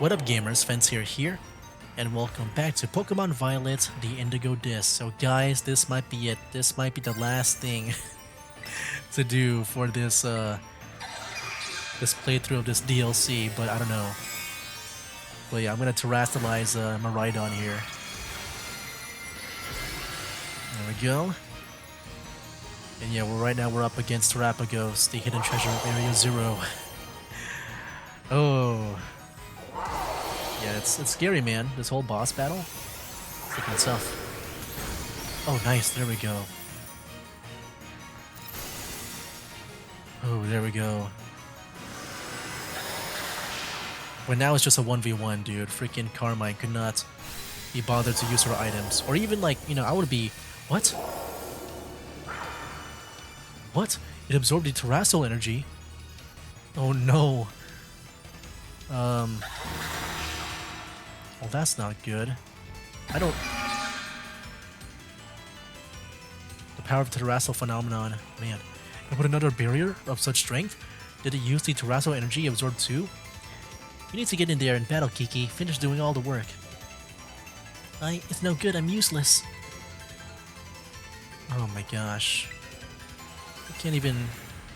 What up gamers, Fancier here, and welcome back to Pokemon Violet, the Indigo Disc. So guys, this might be it. This might be the last thing to do for this this playthrough of this DLC, but I don't know. But yeah, I'm gonna terrestrialize Miraidon here. There we go. And yeah, right now we're up against Terrapagos, the Hidden Treasure of Area 0. Oh. Yeah, it's scary, man. This whole boss battle. It's looking tough. Oh, nice. There we go. Oh, there we go. But now it's just a 1v1, dude. Freaking Carmine could not be bothered to use her items. Or even, like, you know, I would be... What? What? It absorbed the terrestrial energy? Oh, no. Well, that's not good. I don't... The power of the terrestrial phenomenon. Man. And put another barrier of such strength? Did it use the terrestrial energy absorbed too? You need to get in there and battle, Kiki. Finish doing all the work. It's no good. I'm useless. Oh my gosh. I can't even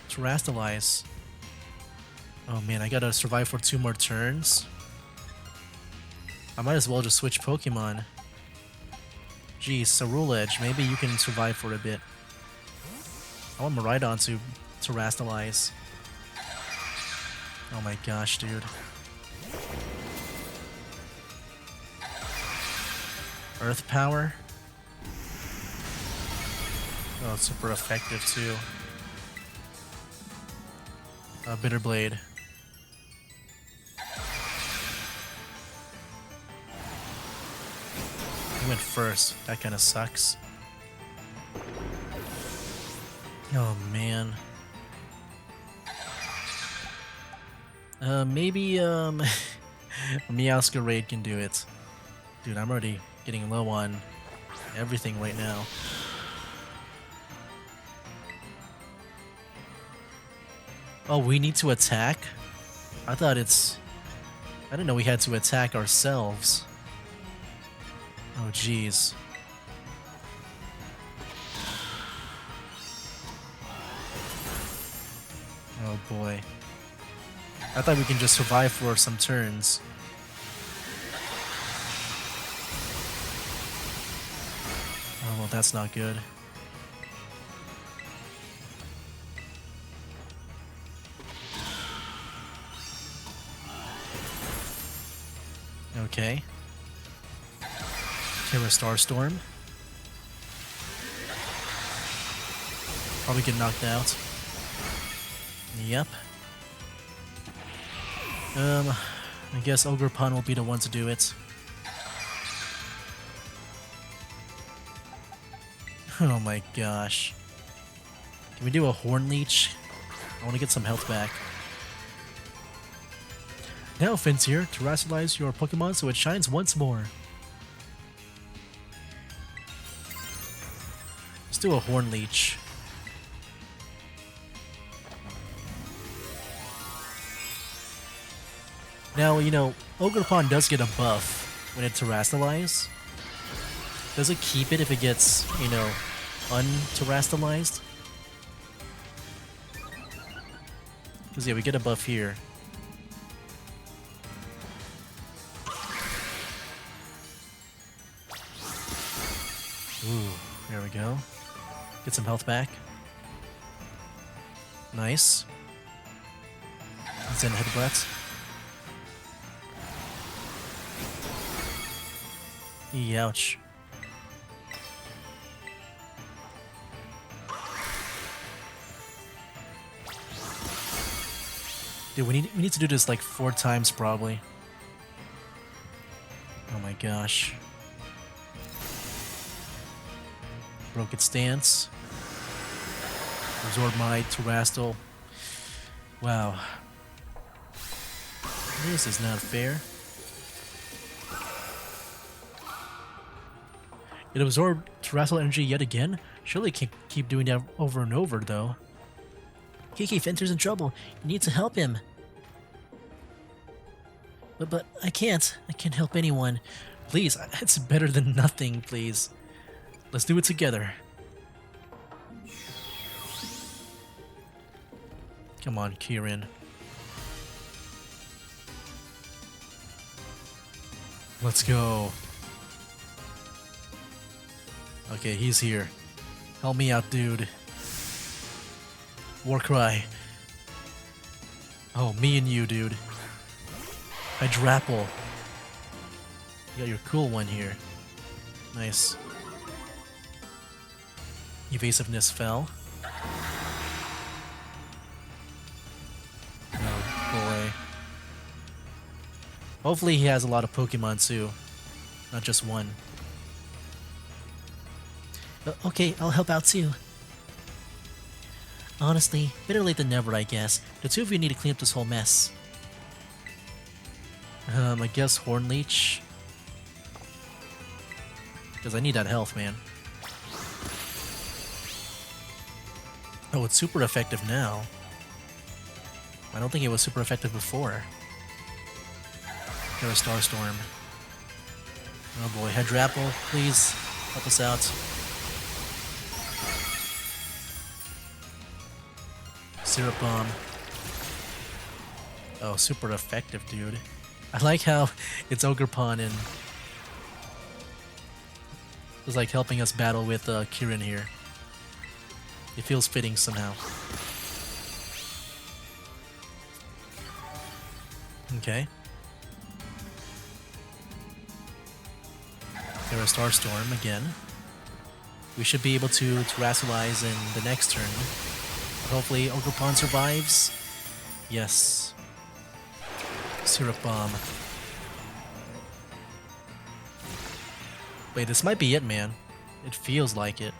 terrestrialize. Oh man, I gotta survive for 2 more turns. I might as well just switch Pokemon. Geez, Cerule Edge, maybe you can survive for a bit. I want Miraidon to terrestrialize. Oh my gosh, dude. Earth Power. Oh, it's super effective too. Bitter Blade. He went first. That kind of sucks. Oh man. Maybe Meowscarade can do it. Dude, I'm already getting low on everything right now. Oh, we need to attack? I thought it's... I didn't know we had to attack ourselves. Oh, jeez. Oh, boy. I thought we can just survive for some turns. Oh, well, that's not good. Okay. Terra Starstorm. Probably get knocked out. Yep. I guess Ogerpon will be the one to do it. Oh my gosh. Can we do a Horn Leech? I want to get some health back. Now, Fancier, terrestrialize your Pokemon so it shines once more. Let's do a Horn Leech. Now, you know, Ogerpon does get a buff when it terrestrializes. Does it keep it if it gets, you know, unterrestrialized? Because, yeah, we get a buff here. Ooh, there we go. Get some health back. Nice. Zen Headbutt. Ouch. Dude, we need to do this like 4 times probably. Oh my gosh. Broke its stance. Absorb my Terrastal. Wow. This is not fair. It absorbed terrestrial energy yet again? Surely can't keep doing that over and over, though. Kiki, Fencer's in trouble. You need to help him. But I can't. I can't help anyone. Please, it's better than nothing, please. Let's do it together. Come on, Kirin. Let's go. Okay, he's here. Help me out, dude. Warcry. Oh, me and you, dude. Hydrapple. You got your cool one here. Nice. Evasiveness fell. Oh boy. Hopefully he has a lot of Pokemon too. Not just one. Okay, I'll help out too. Honestly, better late than never, I guess. The two of you need to clean up this whole mess. I guess Hornleech. Because I need that health, man. Oh, it's super effective now. I don't think it was super effective before. Got a Starstorm. Oh boy, Hydrapple, please help us out. Syrup Bomb. Oh, super effective, dude. I like how it's Ogerpon and it's like helping us battle with Kirin here. It feels fitting somehow. Okay. There a Starstorm again. We should be able to Terrasilize in the next turn. Hopefully Ogerpon survives. Yes. Syrup Bomb. Wait, this might be it, man. It feels like it.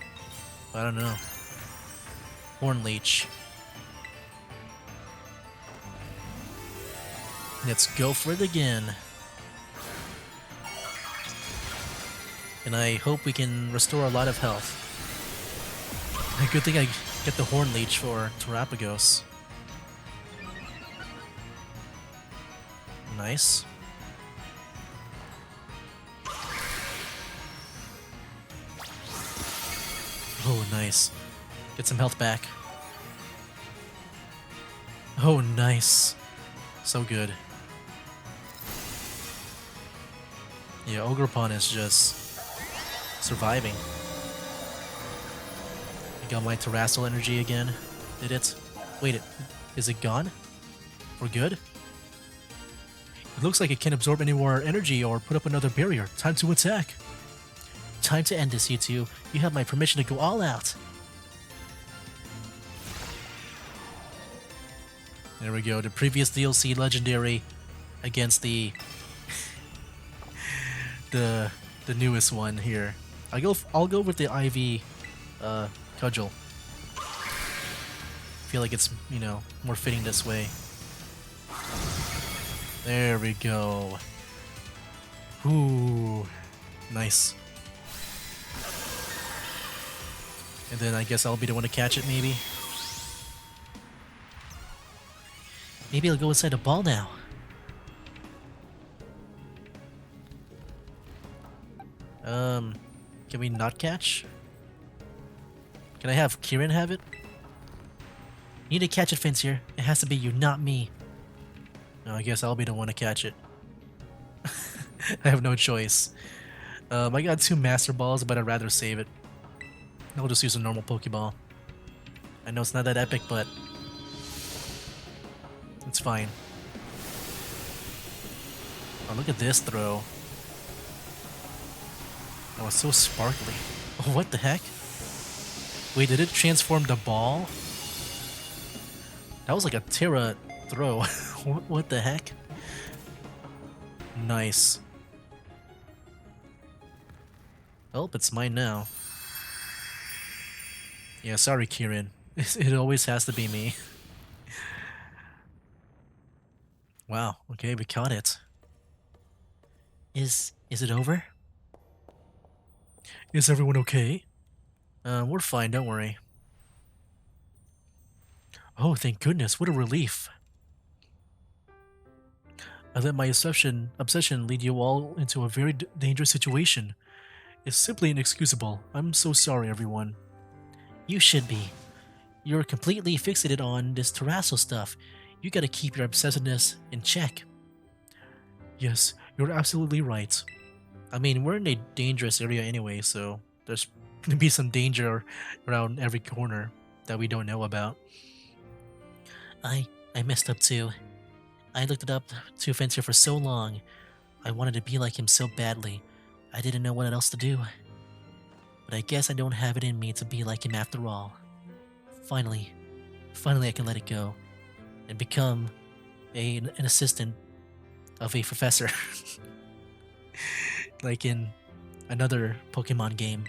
I don't know. Hornleech. Let's go for it again. And I hope we can restore a lot of health. A good thing I get the Hornleech for Terrapagos. Nice. Oh, nice. Get some health back. Oh, nice. So good. Yeah, Ogerpon is just surviving. I got my Terrassil energy again. Did it? Wait, is it gone? For good? It looks like it can't absorb any more energy or put up another barrier. Time to attack. Time to end this, you two. You have my permission to go all out. There we go. The previous DLC legendary against the the newest one here. I'll go with the IV cudgel. Feel like it's, you know, more fitting this way. There we go. Ooh, nice. And then I guess I'll be the one to catch it, maybe. Maybe I'll go inside the ball now. Can we not catch? Can I have Kirin have it? You need to catch it, Finsier. It has to be you, not me. No, I guess I'll be the one to catch it. I have no choice. I got 2 Master Balls, but I'd rather save it. I'll just use a normal Pokeball. I know it's not that epic, but it's fine. Oh, look at this throw. That was so sparkly. Oh, what the heck? Wait, did it transform the ball? That was like a Terra throw. What the heck? Nice. Oh, it's mine now. Yeah, sorry, Kirin. It always has to be me. Wow, okay, we caught it. Is it over? Is everyone okay? We're fine, don't worry. Oh, thank goodness, what a relief. I let my obsession lead you all into a very dangerous situation. It's simply inexcusable. I'm so sorry, everyone. You should be. You're completely fixated on this terrasso stuff. You gotta keep your obsessiveness in check. Yes, you're absolutely right. I mean, we're in a dangerous area anyway, so there's gonna be some danger around every corner that we don't know about. I messed up too. I looked it up to Fencer for so long. I wanted to be like him so badly. I didn't know what else to do. But I guess I don't have it in me to be like him after all. Finally, finally I can let it go and become an assistant of a professor. Like in another Pokemon game.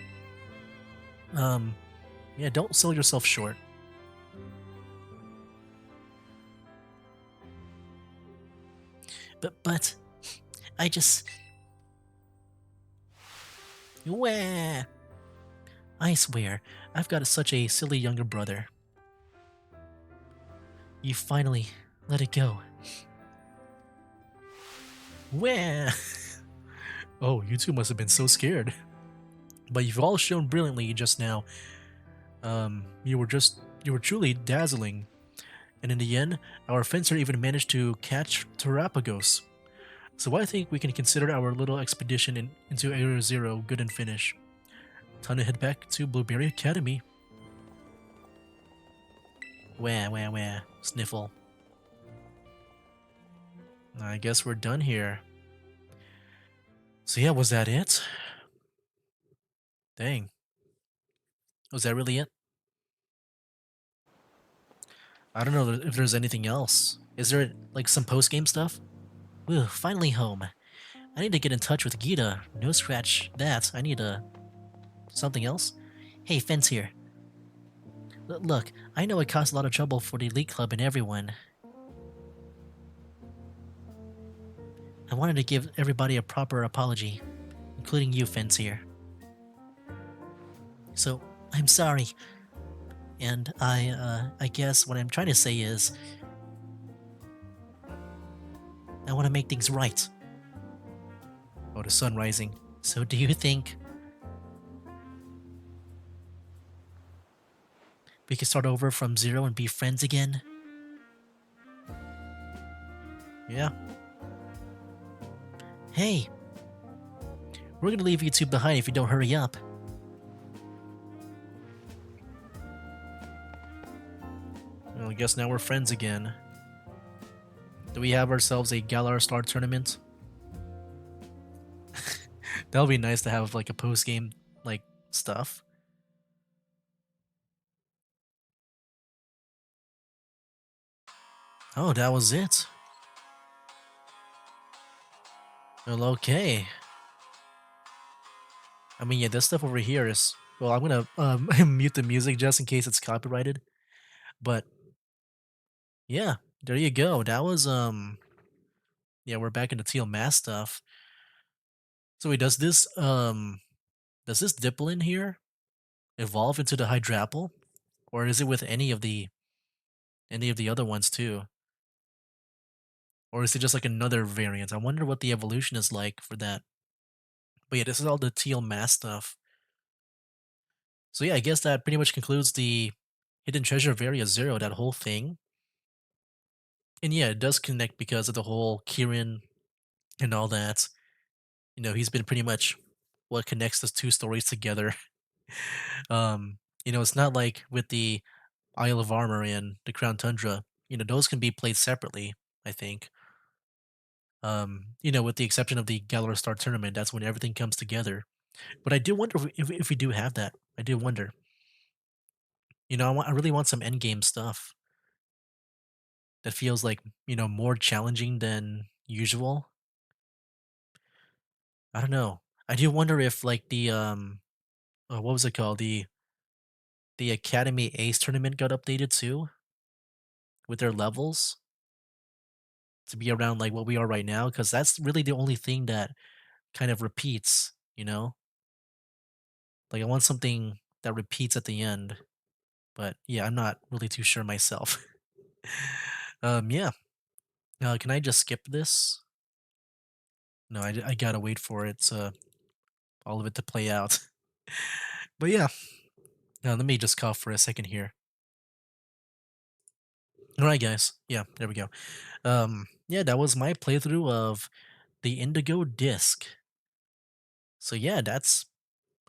Um, yeah, don't sell yourself short. But, I just. Wah! I swear, I've got such a silly younger brother. You finally let it go. Wah! Oh, you two must have been so scared. But you've all shown brilliantly just now. You were truly dazzling. And in the end, our fencer even managed to catch Terrapagos. So I think we can consider our little expedition into Area Zero good and finish. Time to head back to Blueberry Academy. Wah, wah, wah. Sniffle. I guess we're done here. So yeah, was that it? Dang. Was that really it? I don't know if there's anything else. Is there like some post-game stuff? Whew, finally home. I need to get in touch with Gita. No scratch that. I need something else. Hey, Fence here. Look, I know it caused a lot of trouble for the Elite Club and everyone. I wanted to give everybody a proper apology, including you, Fence here. So, I'm sorry. And I guess what I'm trying to say is, I want to make things right. Oh, the sun rising. So do you think we can start over from zero and be friends again? Yeah. Hey, we're gonna leave you two behind if you don't hurry up. Well, I guess now we're friends again. Do we have ourselves a Galar Star tournament? That would be nice to have like a post game like stuff. Oh, that was it. Well, okay. I mean, yeah, this stuff over here is. Well, I'm gonna mute the music just in case it's copyrighted. But yeah, there you go. That was yeah, we're back into teal mass stuff. So wait, does this Dipplin here evolve into the Hydrapple? Or is it with any of the other ones too? Or is it just like another variant? I wonder what the evolution is like for that. But yeah, this is all the teal mass stuff. So yeah, I guess that pretty much concludes the Hidden Treasure of Area Zero, that whole thing. And yeah, it does connect because of the whole Kirin and all that. You know, he's been pretty much what connects those two stories together. It's not like with the Isle of Armor and the Crown Tundra, those can be played separately, I think. With the exception of the Galar Star tournament, that's when everything comes together. But I do wonder if we do have that. I do wonder. I really want some endgame stuff that feels like, more challenging than usual. I don't know. I do wonder if like what was it called? The Academy Ace tournament got updated too with their levels to be around like what we are right now, because that's really the only thing that kind of repeats. Like I want something that repeats at the end. But yeah, I'm not really too sure myself. Yeah. Can I just skip this? No, I gotta wait for it, all of it to play out. But yeah, let me just cough for a second here. All right, guys. Yeah, there we go. Yeah, that was my playthrough of the Indigo disc. So yeah,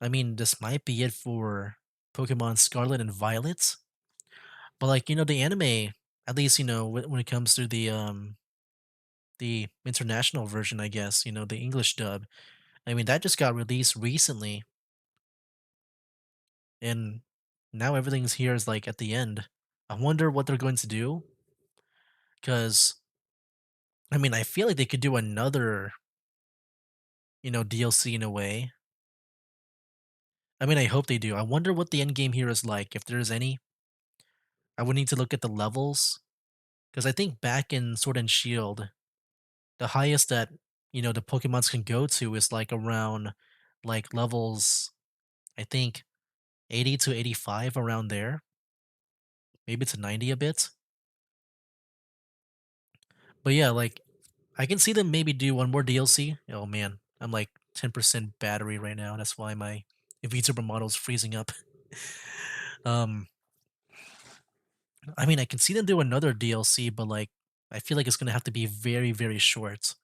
I mean, this might be it for Pokemon Scarlet and Violet. But like, the anime, at least, when it comes to the international version, I guess, the English dub. I mean, that just got released recently, and now everything's here is like at the end. I wonder what they're going to do, because I mean, I feel like they could do another, DLC in a way. I mean, I hope they do. I wonder what the end game here is like, if there's any. I would need to look at the levels, because I think back in Sword and Shield, the highest that the Pokemons can go to is like around like levels, I think 80 to 85 around there, maybe to 90 a bit. But yeah, like I can see them maybe do one more DLC. Oh man, I'm like 10% battery right now. That's why my VTuber model is freezing up. um, I mean, I can see them do another DLC, but like I feel like it's gonna have to be very, very short.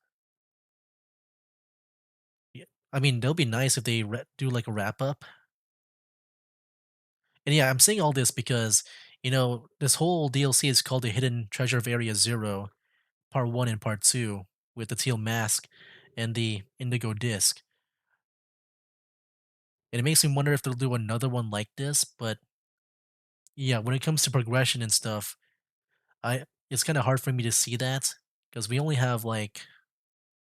Yeah, I mean, they'll be nice if they do like a wrap up. And yeah, I'm saying all this because this whole DLC is called the Hidden Treasure of Area Zero, Part One and Part Two, with the teal mask and the indigo disc. And it makes me wonder if they'll do another one like this. But yeah, when it comes to progression and stuff, I it's kind of hard for me to see that, because we only have like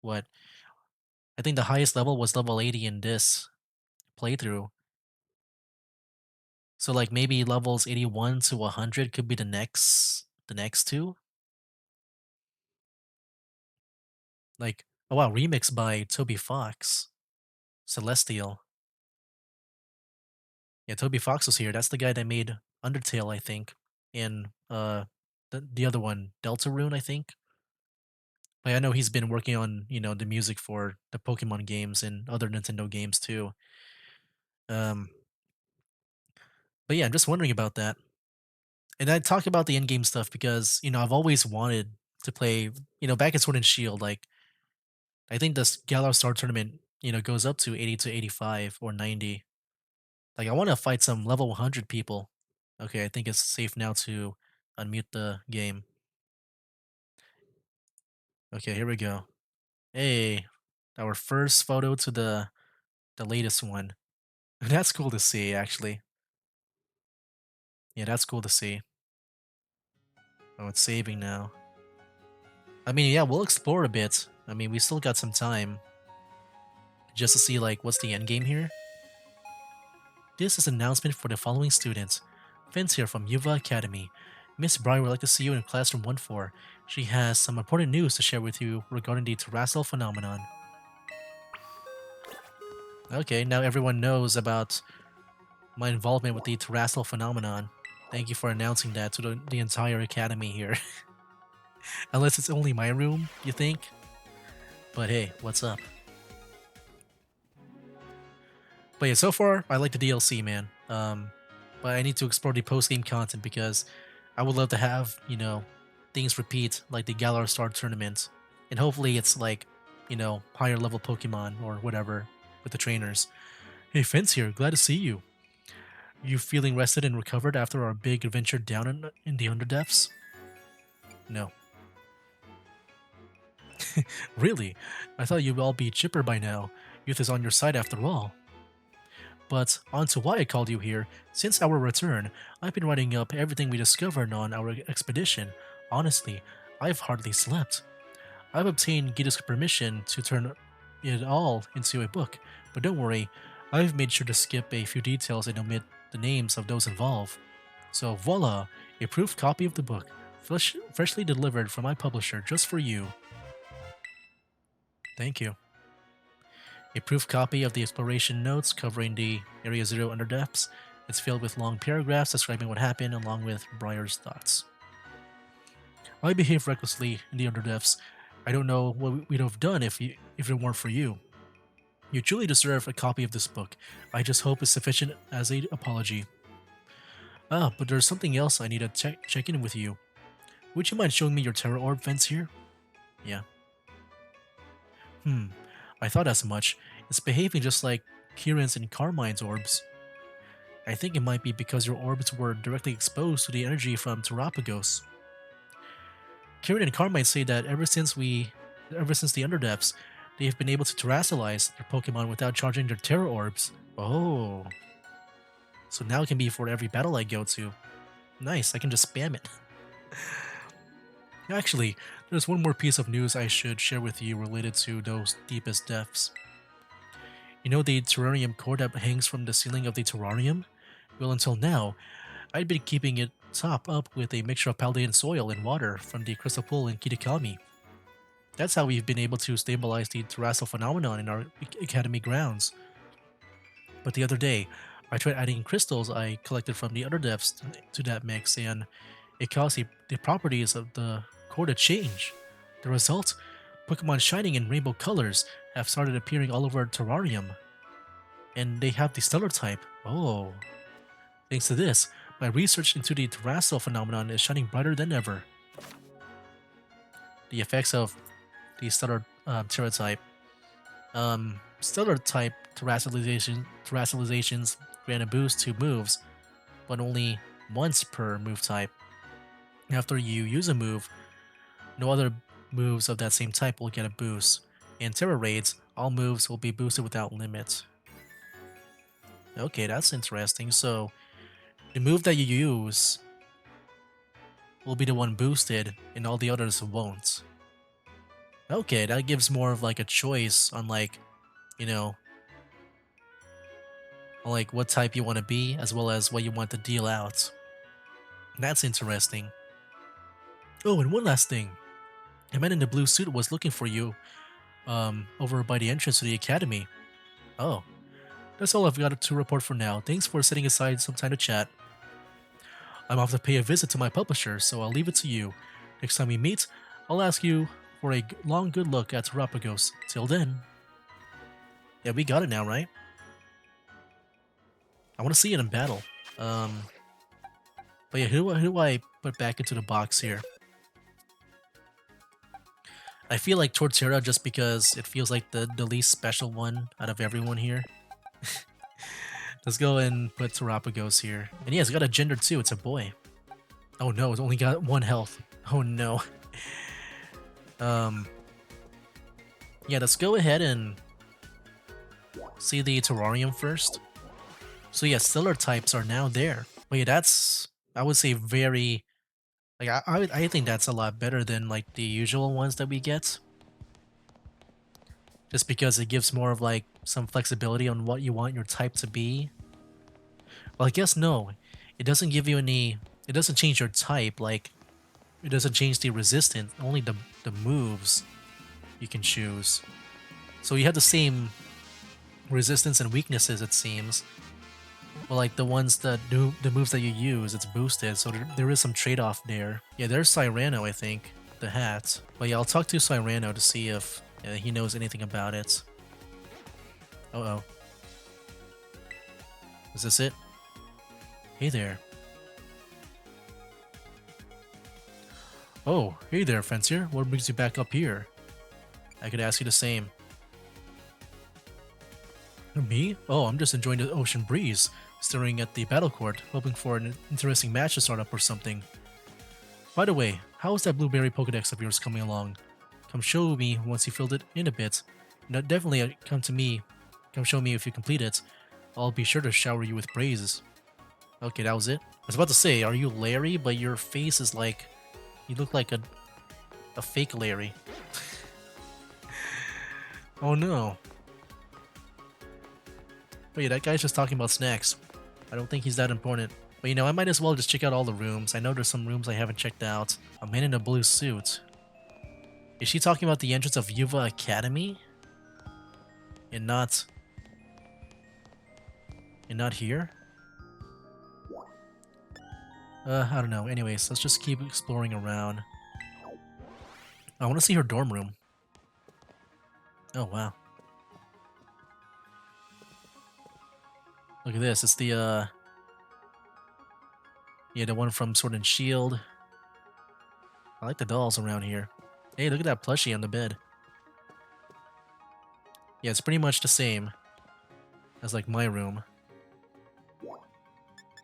what I think the highest level was level 80 in this playthrough. So like maybe levels 81 to 100 could be the next two. Like, oh wow, remix by Toby Fox, Celestial. Yeah, Toby Fox was here. That's the guy that made Undertale, I think, and the other one, Deltarune, I think. Like, I know he's been working on the music for the Pokemon games and other Nintendo games too. Um, but yeah, I'm just wondering about that. And I talk about the in-game stuff because I've always wanted to play. Back in Sword and Shield, like I think this Galar Star tournament goes up to 80 to 85 or 90. Like I want to fight some level 100 people. Okay, I think it's safe now to unmute the game. Okay, here we go. Hey, our first photo to the latest one. That's cool to see, actually. Yeah, that's cool to see. Oh, it's saving now. I mean, yeah, we'll explore a bit. I mean, we still got some time just to see like what's the end game here. This is an announcement for the following students. Vince here from Yuva Academy. Miss Breyer would like to see you in classroom 1-4. She has some important news to share with you regarding the terrestrial phenomenon. Okay, now everyone knows about my involvement with the terrestrial phenomenon. Thank you for announcing that to the entire academy here. Unless it's only my room, you think? But hey, what's up? But yeah, so far I like the DLC, man. But I need to explore the post game content because I would love to have things repeat like the Galar Star tournament, and hopefully it's like higher level Pokemon or whatever with the trainers. Hey, Fence here. Glad to see you. You feeling rested and recovered after our big adventure down in the Underdepths? No. Really? I thought you'd all be chipper by now. Youth is on your side after all. But on to why I called you here. Since our return, I've been writing up everything we discovered on our expedition. Honestly, I've hardly slept. I've obtained Gita's permission to turn it all into a book, but don't worry, I've made sure to skip a few details and omit the names of those involved. So voila, a proof copy of the book, freshly delivered from my publisher just for you. Thank you. A proof copy of the exploration notes covering the Area Zero Underdepths. It's filled with long paragraphs describing what happened along with Briar's thoughts. I behaved recklessly in the Underdepths. I don't know what we'd have done if if it weren't for you. You truly deserve a copy of this book. I just hope it's sufficient as an apology. Ah, but there's something else I need to check in with you. Would you mind showing me your Terra Orb fence here? Yeah. I thought as much. It's behaving just like Kieran's and Carmine's orbs. I think it might be because your orbs were directly exposed to the energy from Terrapagos. Kieran and Carmine say that ever since the Underdepths, they have been able to terrestrialize their Pokemon without charging their Terra Orbs. Oh. So now it can be for every battle I go to. Nice, I can just spam it. Actually, there's one more piece of news I should share with you related to those deepest depths. You know the terrarium core that hangs from the ceiling of the terrarium? Well, until now, I'd been keeping it topped up with a mixture of Paldean soil and water from the crystal pool in Kitakami. That's how we've been able to stabilize the terrestrial phenomenon in our academy grounds. But the other day, I tried adding crystals I collected from the other depths to that mix, and it caused the properties of the core to change. The result? Pokemon shining in rainbow colors have started appearing all over Terrarium. And they have the stellar type. Oh. Thanks to this, my research into the terrestrial phenomenon is shining brighter than ever. The effects of the stellar Terra type. Stellar type terrestrializations grant a boost to moves, but only once per move type. After you use a move, no other moves of that same type will get a boost. In Terra Raids, all moves will be boosted without limit. Okay, that's interesting. So, the move that you use will be the one boosted, and all the others won't. Okay, that gives more of like a choice on like, you know, on like what type you want to be, as well as what you want to deal out. That's interesting. Oh, and one last thing. A man in the blue suit was looking for you, over by the entrance to the academy. Oh, that's all I've got to report for now. Thanks for setting aside some time to chat. I'm off to pay a visit to my publisher, so I'll leave it to you. Next time we meet, I'll ask you for a long good look at Terrapagos. Till then. Yeah, we got it now, right? I want to see it in battle. But yeah, who do I put back into the box here? I feel like Torterra just because it feels like the least special one out of everyone here. Let's go and put Terrapagos here. And yeah, it's got a gender too, it's a boy. Oh no, it's only got 1 health. Oh no. Yeah, let's go ahead and see the terrarium first. So yeah, stellar types are now there. But yeah, that's, I would say, very, like, I think that's a lot better than like the usual ones that we get. Just because it gives more of like some flexibility on what you want your type to be. Well, I guess no. It doesn't give you any, it doesn't change your type, like it doesn't change the resistance, only the moves you can choose. So you have the same resistance and weaknesses, it seems. But like the ones that do the moves that you use, it's boosted, so there is some trade-off there. Yeah, there's Cyrano, I think, the hat. But yeah, I'll talk to Cyrano to see if he knows anything about it. Uh-oh. Is this it? Hey there. Oh, hey there, Fancier. What brings you back up here? I could ask you the same. Me? Oh, I'm just enjoying the ocean breeze, staring at the battle court, hoping for an interesting match to start up or something. By the way, how is that blueberry Pokedex of yours coming along? Come show me once you filled it in a bit. No, definitely come show me if you complete it. I'll be sure to shower you with praises. Okay, that was it. I was about to say, are you Larry? But your face is like, you look like a fake Larry. Oh no. But yeah, that guy's just talking about snacks. I don't think he's that important. But you know, I might as well just check out all the rooms. I know there's some rooms I haven't checked out. A man in a blue suit. Is she talking about the entrance of Yuva Academy? And not here? I don't know. Anyways, let's just keep exploring around. I want to see her dorm room. Oh, wow. Look at this. It's the, yeah, the one from Sword and Shield. I like the dolls around here. Hey, look at that plushie on the bed. Yeah, it's pretty much the same as, like, my room.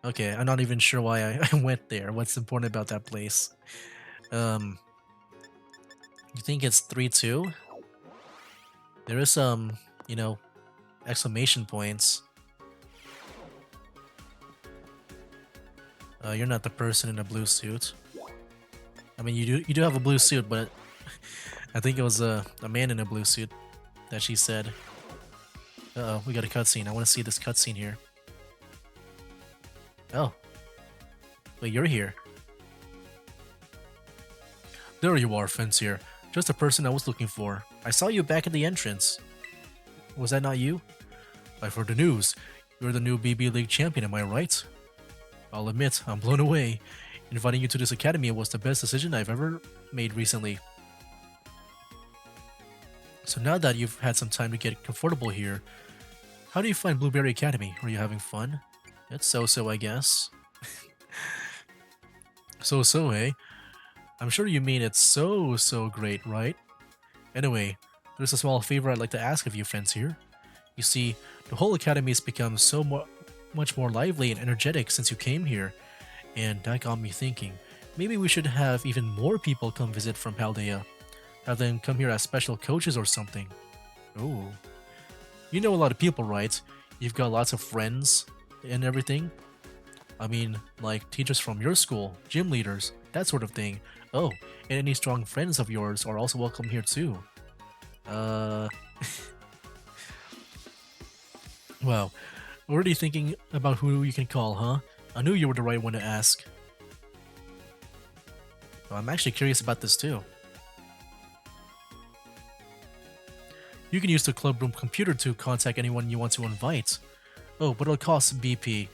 Okay, I'm not even sure why I went there. What's important about that place? Um, you think it's 3-2? There is some, you know, exclamation points. You're not the person in the blue suit. I mean, you do have a blue suit, but I think it was a man in a blue suit that she said. Uh-oh, we got a cutscene. I want to see this cutscene here. Oh, wait, you're here. There you are, Fancier. Just the person I was looking for. I saw you back at the entrance. Was that not you? I've heard the news. You're the new BB League champion, am I right? I'll admit, I'm blown away. Inviting you to this academy was the best decision I've ever made recently. So now that you've had some time to get comfortable here, how do you find Blueberry Academy? Are you having fun? It's so-so, I guess. So-so, eh? I'm sure you mean it's so great, right? Anyway, there's a small favor I'd like to ask of you, Fancier. You see, the whole academy has become much more lively and energetic since you came here, and that got me thinking, maybe we should have even more people come visit from Paldea. Have them come here as special coaches or something. Oh. You know a lot of people, right? You've got lots of friends and everything. I mean, like teachers from your school, gym leaders, that sort of thing. Oh, and any strong friends of yours are also welcome here too. Wow. Already thinking about who you can call, huh? I knew you were the right one to ask. Well, I'm actually curious about this too. You can use the club room computer to contact anyone you want to invite. Oh, but it'll cost BP.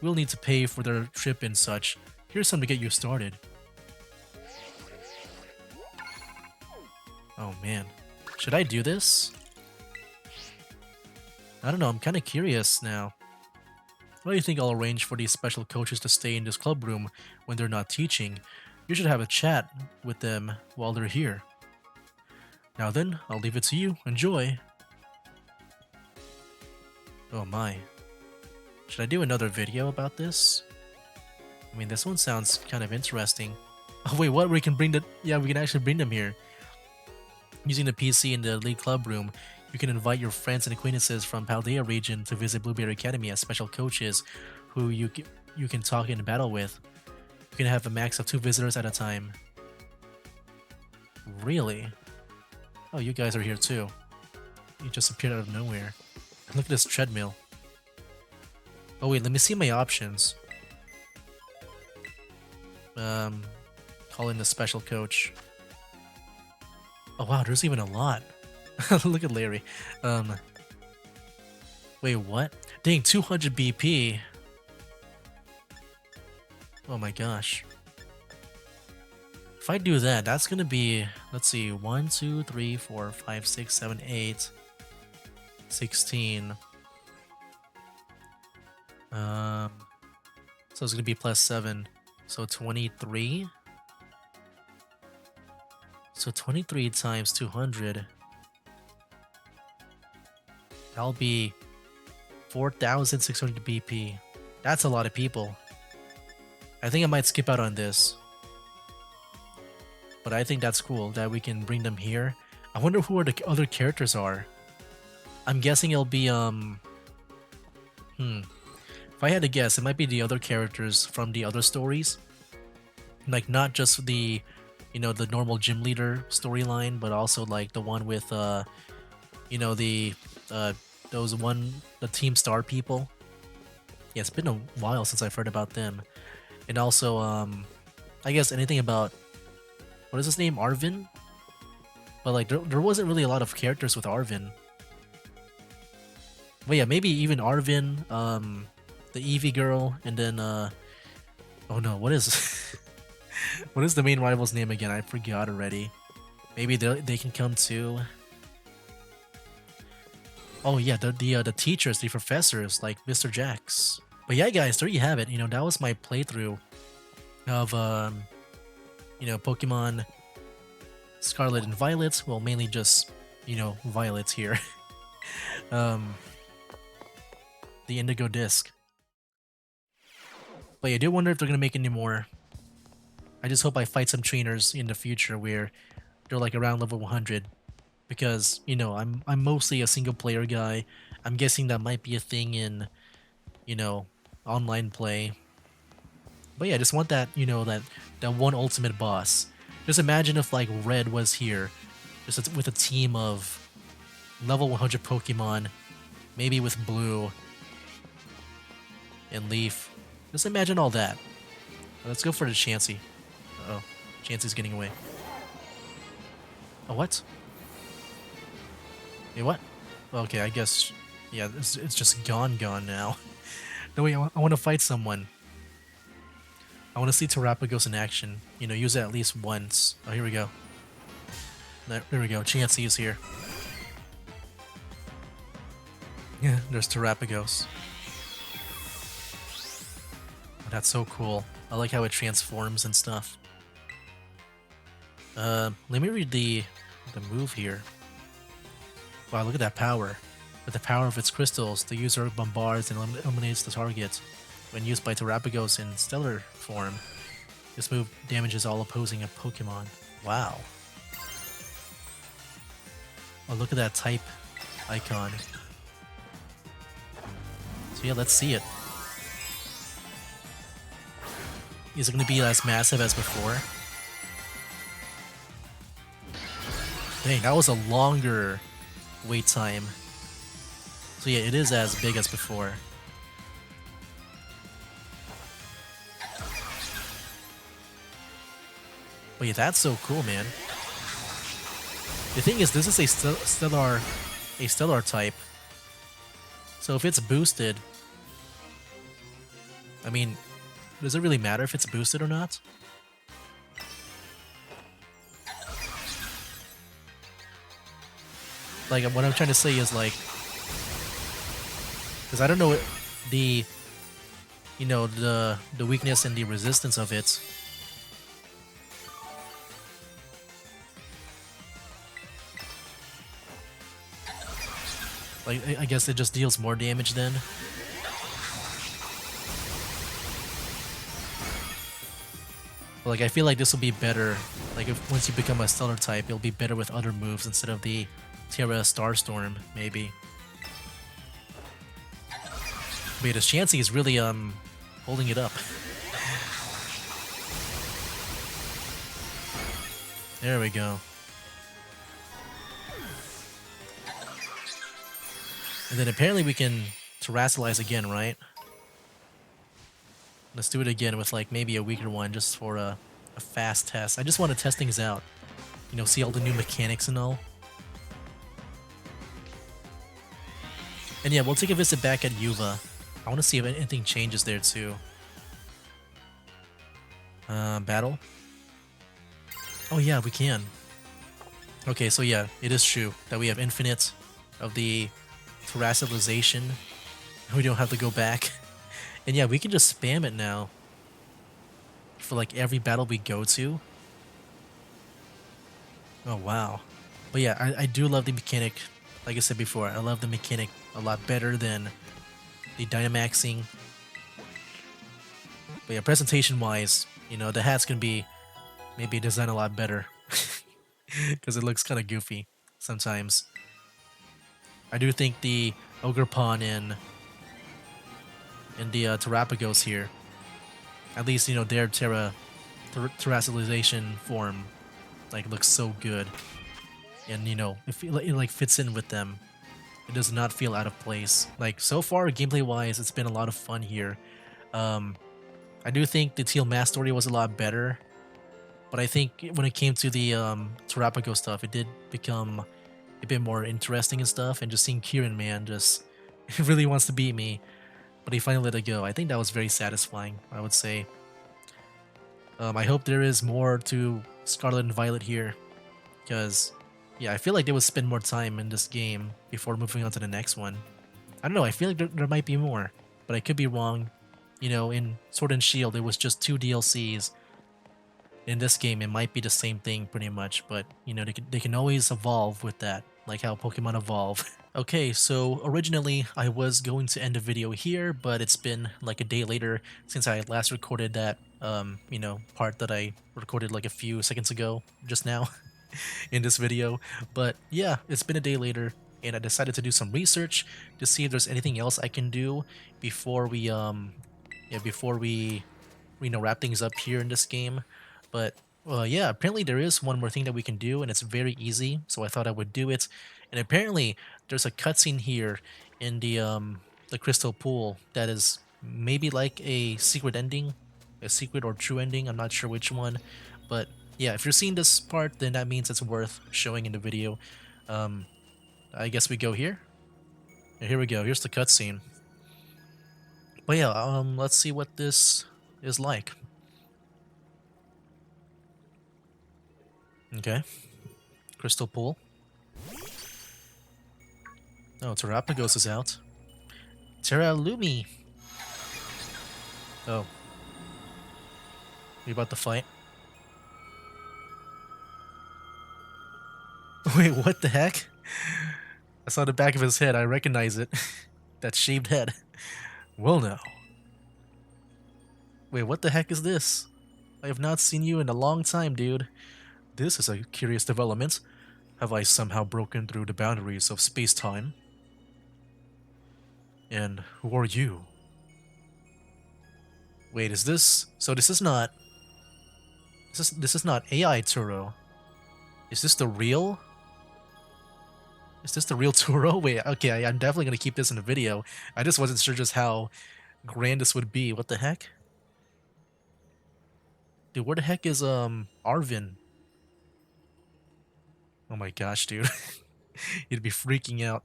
We'll need to pay for their trip and such. Here's some to get you started. Oh man. Should I do this? I don't know, I'm kinda curious now. What do you think I'll arrange for these special coaches to stay in this club room when they're not teaching? You should have a chat with them while they're here. Now then, I'll leave it to you. Enjoy! Oh my. Should I do another video about this? I mean, this one sounds kind of interesting. Oh wait, what? We can bring the... Yeah, we can actually bring them here. Using the PC in the League Club room, you can invite your friends and acquaintances from Paldea region to visit Blueberry Academy as special coaches who you can talk in battle with. You can have a max of 2 visitors at a time. Really? Oh, you guys are here too. You just appeared out of nowhere. Look at this treadmill. Oh wait, let me see my options. Call in the special coach. Oh wow, there's even a lot. Look at Larry. Wait, what? Dang, 200 BP. Oh my gosh. If I do that, that's gonna be, let's see, 1, 2, 3, 4, 5, 6, 7, 8, 16. So it's gonna be plus 7. So 23. So 23 times 200. That'll be 4,600 BP. That's a lot of people. I think I might skip out on this. But I think that's cool that we can bring them here. I wonder who the other characters are. I'm guessing it'll be, If I had to guess, it might be the other characters from the other stories. Like, not just the, you know, the normal gym leader storyline, but also, like, the one with, you know, the Team Star people. Yeah, it's been a while since I've heard about them. And also, I guess anything about, what is his name, Arvin? But like, there wasn't really a lot of characters with Arvin. But yeah, maybe even Arvin, the Eevee girl, and then, oh no, what is, what is the main rival's name again? I forgot already. Maybe they can come too. Oh yeah, the teachers, the professors, like Mr. Jax. But yeah, guys, there you have it. You know, that was my playthrough of Pokemon Scarlet and Violet. Well, mainly just Violets here. um, the Indigo disc. But yeah, I do wonder if they're gonna make any more. I just hope I fight some trainers in the future where they're like around level 100, because I'm mostly a single player guy. I'm guessing that might be a thing in you know online play. But yeah, I just want that that one ultimate boss. Just imagine if like Red was here, just with a team of level 100 Pokemon, maybe with Blue and Leaf. Just imagine all that. Let's go for the Chansey. Uh oh, Chansey's getting away. Oh, what? Hey, what? Okay, I guess, yeah, it's just gone now. No, wait, I want to fight someone. I want to see Terapagos in action. Use it at least once. Oh, here we go. There we go. Chansey is here. Yeah, there's Terapagos. That's so cool. I like how it transforms and stuff. Let me read the move here. Wow, look at that power. With the power of its crystals, the user bombards and eliminates the target. When used by Terapagos in stellar form, this move damages all opposing Pokemon. Wow. Oh, look at that type icon. So yeah, let's see it. Is it going to be as massive as before? Dang, that was a longer wait time. So yeah, it is as big as before. But yeah, that's so cool, man. The thing is, this is a stellar type. So if it's boosted, I mean, does it really matter if it's boosted or not? Like, what I'm trying to say is, like, because I don't know the the weakness and the resistance of it. Like, I guess it just deals more damage then. But like, I feel like this will be better. Like, if once you become a stellar type, it'll be better with other moves instead of the Terra Starstorm, maybe. But yeah, this Chansey is really holding it up. There we go. And then apparently we can Terrasilize again, right? Let's do it again with like maybe a weaker one just for a fast test. I just want to test things out. See all the new mechanics and all. And yeah, we'll take a visit back at Yuva. I want to see if anything changes there too. Battle? Oh yeah, we can. Okay, so yeah, it is true that we have infinite of the Terrasilization. We don't have to go back. And yeah, we can just spam it now for like every battle we go to. Oh wow. But yeah, I do love the mechanic. Like I said before, I love the mechanic a lot better than the Dynamaxing. But yeah, presentation wise, the hat's gonna be maybe designed a lot better. Because it looks kind of goofy sometimes. I do think the Ogerpon and the Terrapagos here, at least their Terrasilization form, like, looks so good, and it like fits in with them. It does not feel out of place. Like, so far, gameplay wise, it's been a lot of fun here. I do think the Teal Mask story was a lot better, but I think when it came to the Terrapago stuff, it did become a bit more interesting and stuff. And just seeing Kieran, man, just really wants to beat me, but he finally let it go. I think that was very satisfying, I would say. I hope there is more to Scarlet and Violet here, because Yeah, I feel like they would spend more time in this game before moving on to the next one. I don't know, I feel like there might be more, but I could be wrong. You know, in Sword and Shield, it was just 2 DLCs. In this game, it might be the same thing pretty much, but you know, they can always evolve with that, like how Pokemon evolve. Okay, so originally I was going to end the video here, but it's been like a day later since I last recorded that, you know, part that I recorded like a few seconds ago, just now. In this video. But yeah, it's been a day later and I decided to do some research to see if there's anything else I can do before we before we you know wrap things up here in this game. But yeah, apparently there is one more thing that we can do and it's very easy, so I thought I would do it. And apparently there's a cutscene here in the crystal pool that is maybe like a secret ending, a secret or true ending, I'm not sure which one. But yeah, if you're seeing this part, then that means it's worth showing in the video. Um, I guess we go here. And here we go. Here's the cutscene. But yeah, let's see what this is like. Okay, crystal pool. Oh, Terrapagos is out. Terra Lumi. Oh, we about to fight. Wait, what the heck? I saw the back of his head. I recognize it. That shaved head. Well, now. Wait, what the heck is this? I have not seen you in a long time, dude. This is a curious development. Have I somehow broken through the boundaries of space-time? And who are you? Wait, is this... So this is not... This is not AI Turo. Is this the real... Is this the real Turo? Wait, okay, I'm definitely gonna keep this in the video. I just wasn't sure just how grand this would be. What the heck? Dude, where the heck is, Arvin? Oh my gosh, dude. You'd be freaking out.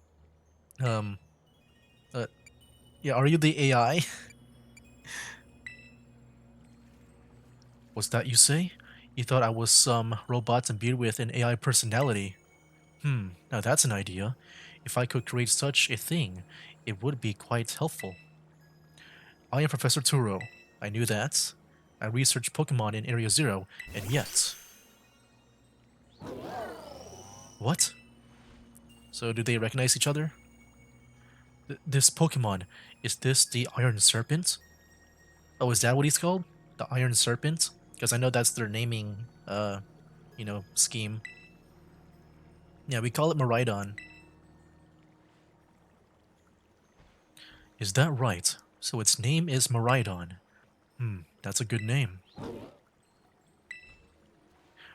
Um, yeah, are you the AI? What's that you say? You thought I was some robot imbued with an AI personality. Now that's an idea. If I could create such a thing, it would be quite helpful. I am Professor Turo. I knew that. I researched Pokemon in Area Zero, and yet... What? So do they recognize each other? This Pokemon, is this the Iron Serpent? Oh, is that what he's called? The Iron Serpent? Because I know that's their naming, you know, scheme. Yeah, we call it Miraidon. Is that right? So its name is Miraidon. That's a good name.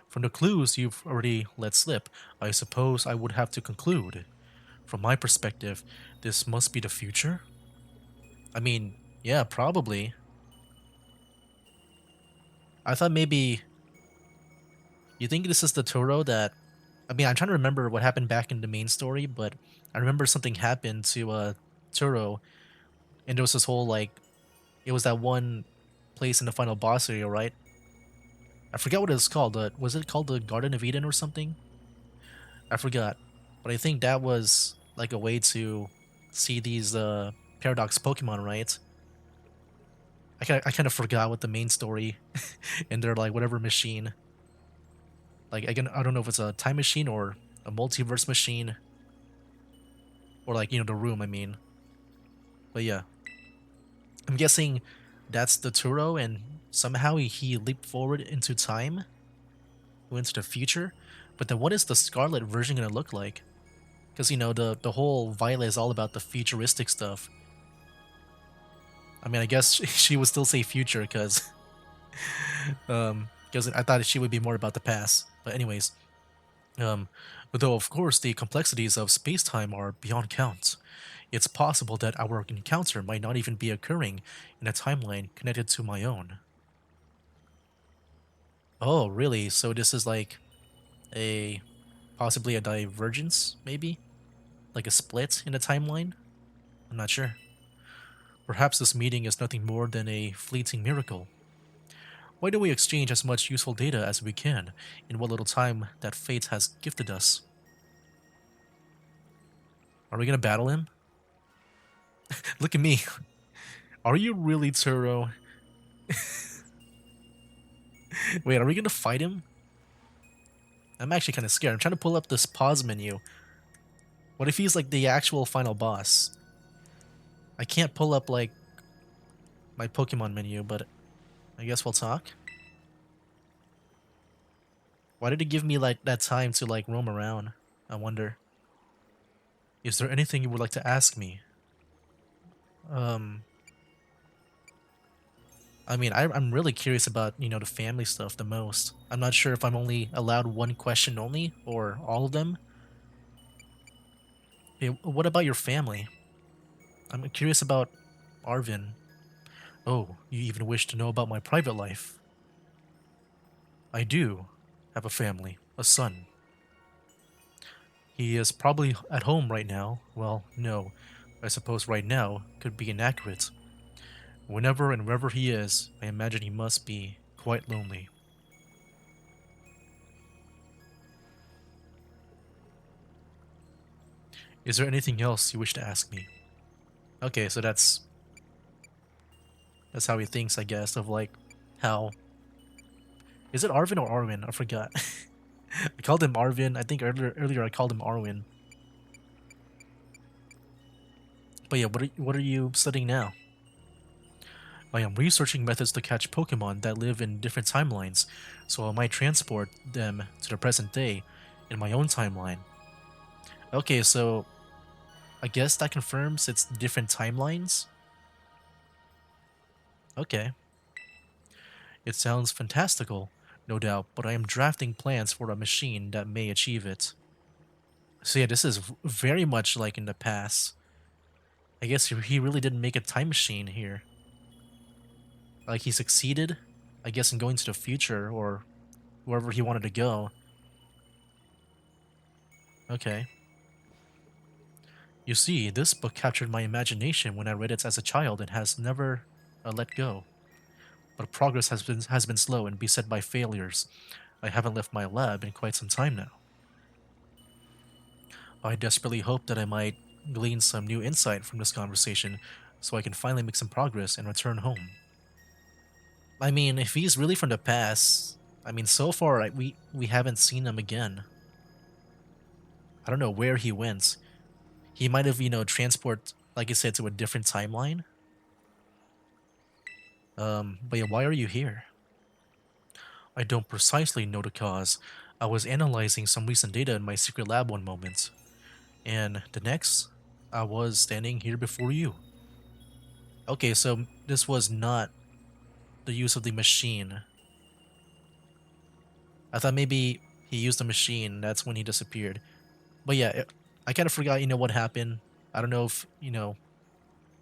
From the clues you've already let slip, I suppose I would have to conclude. From my perspective, this must be the future? I mean, yeah, probably. I thought maybe... You think this is the Turo that... I mean, I'm trying to remember what happened back in the main story, but I remember something happened to, Turo, and there was this whole, like... It was that one place in the final boss area, right? I forgot what it was called. Was it called the Garden of Eden or something? I forgot. But I think that was like a way to see these Paradox Pokemon, right? I kind of forgot what the main story and they're like whatever machine. Like I don't know if it's a time machine or a multiverse machine. Or like, you know, the room, I mean. But yeah. I'm guessing that's the Turo and somehow he leaped forward into time. Went into the future. But then what is the Scarlet version gonna look like? Because, you know, the whole Violet is all about the futuristic stuff. I mean, I guess she would still say future because I thought she would be more about the past. But anyways, though of course the complexities of space-time are beyond count, it's possible that our encounter might not even be occurring in a timeline connected to my own. Oh, really? So this is like a possibly a divergence, maybe? Like a split in the timeline? I'm not sure. Perhaps this meeting is nothing more than a fleeting miracle. Why don't we exchange as much useful data as we can in what little time that fate has gifted us? Are we gonna battle him? Look at me. Are you really Turo? Wait, are we gonna fight him? I'm actually kind of scared. I'm trying to pull up this pause menu. What if he's like the actual final boss? I can't pull up like my Pokemon menu, but I guess we'll talk. Why did it give me like that time to like roam around? I wonder. Is there anything you would like to ask me? Um, I mean, I'm really curious about, the family stuff the most. I'm not sure if I'm only allowed one question only or all of them. Hey, what about your family? I'm curious about Arvin. Oh, you even wish to know about my private life? I do have a family, a son. He is probably at home right now. Well, no. I suppose right now could be inaccurate. Whenever and wherever he is, I imagine he must be quite lonely. Is there anything else you wish to ask me? Okay, so that's how he thinks, I guess, of like how is it Arvin or Arwin? I forgot. I called him Arvin. I think earlier I called him Arwin. But yeah, what are you studying now? I am researching methods to catch Pokemon that live in different timelines, so I might transport them to the present day in my own timeline. Okay, so I guess that confirms it's different timelines. Okay. It sounds fantastical, no doubt, but I am drafting plans for a machine that may achieve it. So yeah, this is very much like in the past. I guess he really didn't make a time machine here. Like he succeeded, I guess, in going to the future or wherever he wanted to go. Okay. You see, this book captured my imagination when I read it as a child and has never let go. But progress has been slow and beset by failures. I haven't left my lab in quite some time now. I desperately hope that I might glean some new insight from this conversation so I can finally make some progress and return home. I mean, if he's really from the past, I mean, so far we haven't seen him again. I don't know where he went. He might have, transport, like I said, to a different timeline. But yeah, why are you here? I don't precisely know the cause. I was analyzing some recent data in my secret lab one moment, and the next, I was standing here before you. Okay, so this was not the use of the machine. I thought maybe he used the machine, that's when he disappeared. But yeah, I kind of forgot, what happened. I don't know if,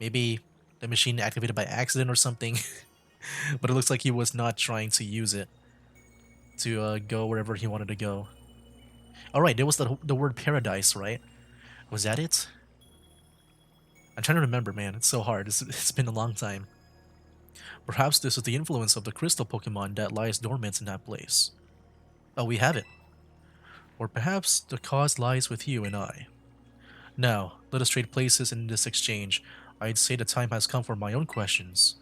maybe the machine activated by accident or something, but it looks like he was not trying to use it to go wherever he wanted to go. All right, there was the word paradise, right? Was that it? I'm trying to remember, man. It's so hard. It's been a long time. Perhaps this is the influence of the crystal Pokemon that lies dormant in that place. Oh, we have it. Or perhaps the cause lies with you and I. Now, let us trade places in this exchange. I'd say the time has come for my own questions.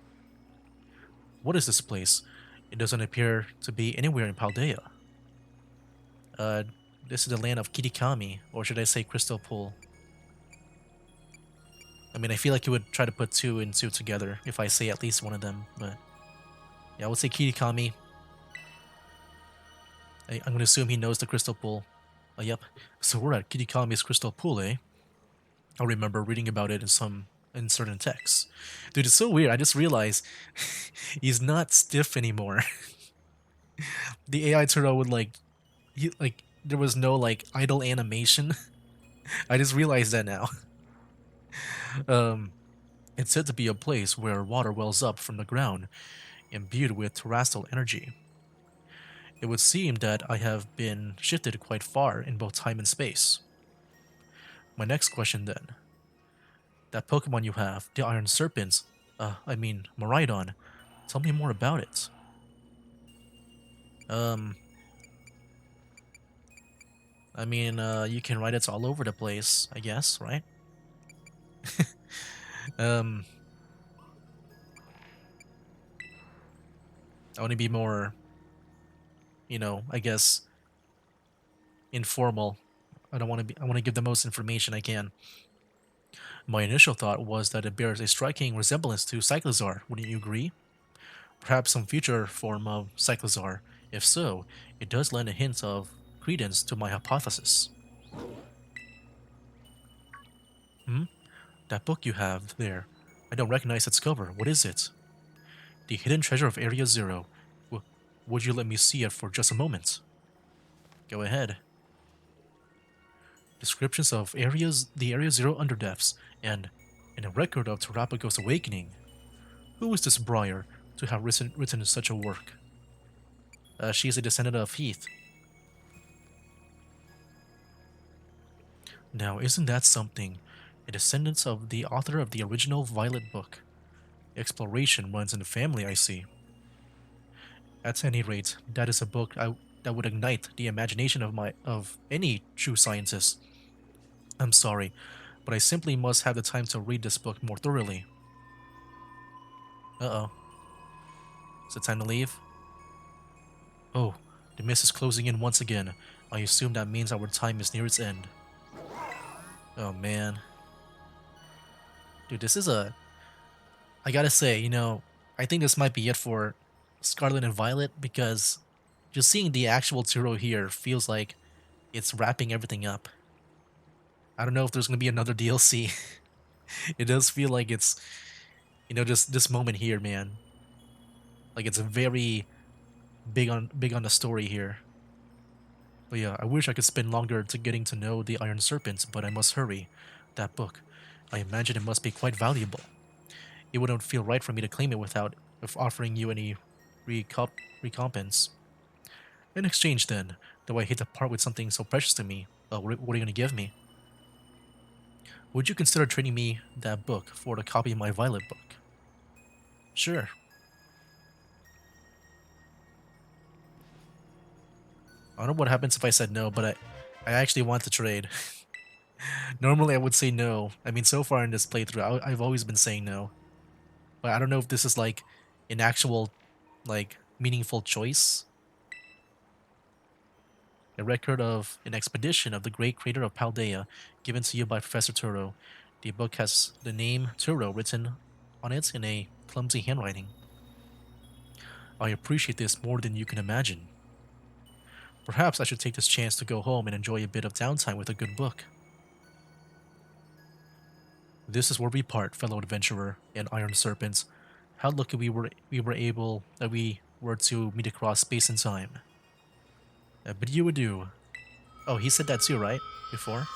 What is this place? It doesn't appear to be anywhere in Paldea. Uh, this is the land of Kitakami, or should I say Crystal Pool? I mean, I feel like you would try to put two and two together if I say at least one of them, but yeah, I would say Kitakami. I'm gonna assume he knows the Crystal Pool. Yep. So we're at Kitakami's Crystal Pool, eh? I remember reading about it in certain texts. Dude, it's so weird. I just realized he's not stiff anymore. The AI turtle would there was no like idle animation. I just realized that now. Um, it's said to be a place where water wells up from the ground, imbued with terrestrial energy. It would seem that I have been shifted quite far in both time and space. My next question then. That Pokemon you have, the Iron Serpent, I mean, Miraidon, tell me more about it. Um, I mean, you can ride it all over the place, I guess, right? um, I want to be more, I guess informal. I don't want to be. I want to give the most information I can. My initial thought was that it bears a striking resemblance to Cyclizar. Wouldn't you agree? Perhaps some future form of Cyclizar. If so, it does lend a hint of credence to my hypothesis. Hmm? That book you have there. I don't recognize its cover. What is it? The Hidden Treasure of Area Zero. Would you let me see it for just a moment? Go ahead. Descriptions of the Area Zero underdepths, and a record of Tarapago's awakening. Who is this Briar to have written such a work? She is a descendant of Heath. Now, isn't that something? A descendant of the author of the original Violet book. Exploration runs in the family, I see. At any rate, that is a book that would ignite the imagination of any true scientist. I'm sorry, but I simply must have the time to read this book more thoroughly. Uh-oh. Is it time to leave? Oh, the mist is closing in once again. I assume that means our time is near its end. Oh man. Dude, this is a... I gotta say, I think this might be it for Scarlet and Violet because just seeing the actual Turo here feels like it's wrapping everything up. I don't know if there's gonna be another DLC. It does feel like it's, just this moment here, man. Like it's very big on the story here. But yeah, I wish I could spend longer to getting to know the Iron Serpent, but I must hurry. That book, I imagine it must be quite valuable. It wouldn't feel right for me to claim it without offering you any recompense. In exchange, then, though I hate to part with something so precious to me, what are you going to give me? Would you consider trading me that book for a copy of my Violet book? Sure. I don't know what happens if I said no, but I actually want to trade. Normally I would say no. I mean, so far in this playthrough, I've always been saying no. But I don't know if this is like an actual, like, meaningful choice. A record of an expedition of the great crater of Paldea, given to you by Professor Turo. The book has the name Turo written on it in a clumsy handwriting. I appreciate this more than you can imagine. Perhaps I should take this chance to go home and enjoy a bit of downtime with a good book. This is where we part, fellow adventurer and Iron Serpent. How lucky we were to meet across space and time. But you would do. Oh, he said that too, right? Before?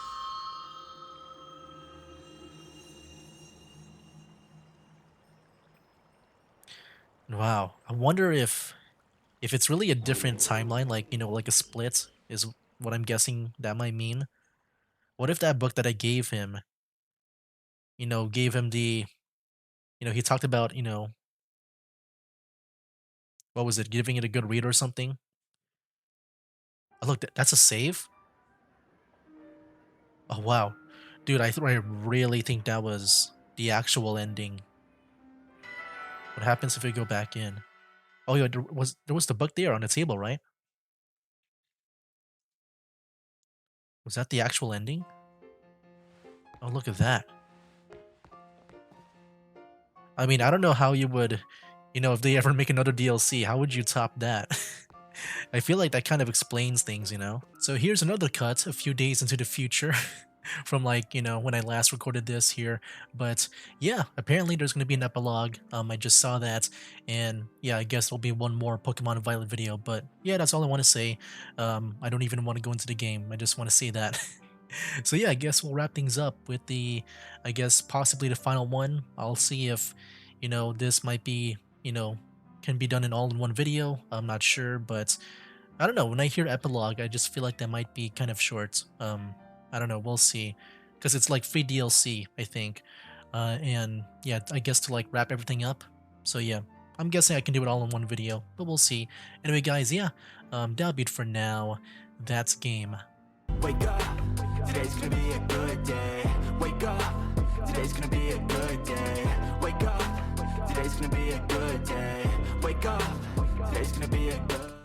Wow. I wonder if it's really a different timeline, like, like a split is what I'm guessing that might mean. What if that book that I gave him, gave him he talked about, what was it, giving it a good read or something? Oh, look, that's a save? Oh, wow. Dude, I really think that was the actual ending. What happens if we go back in? Oh, yeah, there was the book there on the table, right? Was that the actual ending? Oh, look at that. I mean, I don't know how you would, if they ever make another DLC, how would you top that? I feel like that kind of explains things. So here's another cut a few days into the future from like, when I last recorded this here. But yeah, apparently there's going to be an epilogue. I just saw that. And yeah, I guess there'll be one more Pokemon Violet video. But yeah, that's all I want to say. I don't even want to go into the game. I just want to say that. So yeah, I guess we'll wrap things up with I guess possibly the final one. I'll see if, this might be, can be done in all in one video. I'm not sure, but I don't know. When I hear epilogue, I just feel like that might be kind of short. I don't know. We'll see, because it's like free DLC, I think. And yeah, I guess to like wrap everything up. So yeah, I'm guessing I can do it all in one video, but we'll see. Anyway, guys, yeah, that'll be it for now. That's game. Wake up, today's gonna be a good day. Wake up, today's gonna be a good day. Wake up, today's gonna be a good day. Wake up, today's gonna be a good